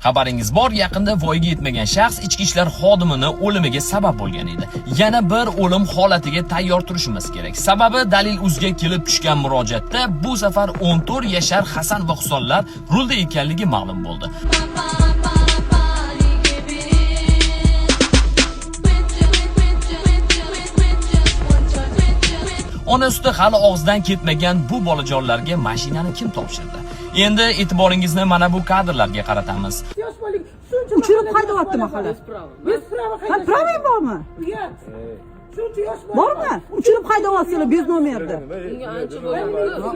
Xabaringiz bor, yaqinda voyaga yetmagan shaxs ichki ishlar xodimini o'limiga sabab bo'lgan edi. Yana bir o'lim holatiga tayyor turishimiz kerak. Sababi Dalil.uzga kelib tushgan murojaatda bu safar 14 yashar Hasan va Husonlar rulda ekanligi ma'lum bo'ldi. Ona suti hali og'zidan ketmagan bu bolajonlarga mashinani kim topshirdi? Endi e'tiboringizni mana bu kadrlarga qaratamiz. Uchirib haydayapti mahalla. Ha, prava bormi? Bormi? Uchirib haydayapsizlar bez nomerda.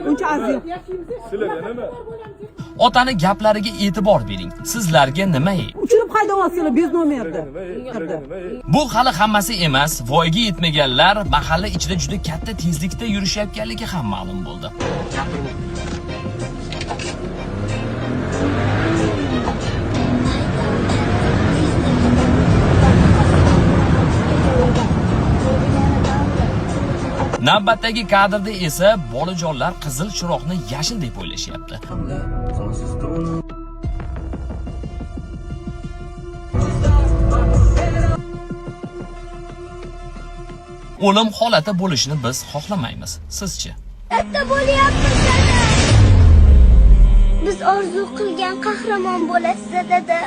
Uncha aziyat. Otani gaplariga e'tibor bering. Sizlarga nima? Uchirib haydayapsizlar bez nomerda. Bu hali hammasi emas. Voyaga yetmaganlar mahalla ichida juda katta tezlikda yurishayotganligi ham ma'lum bo'ldi. Navbatdagi kadrda esa bolajonlar qizil chiroqni yashil deb o'ylashyapti. O'lim holati bo'lishini biz xohlamaymiz. Sizchi? Katta bo'lyapmiz dada. Biz orzu qilgan qahramon bo'lasiz dada.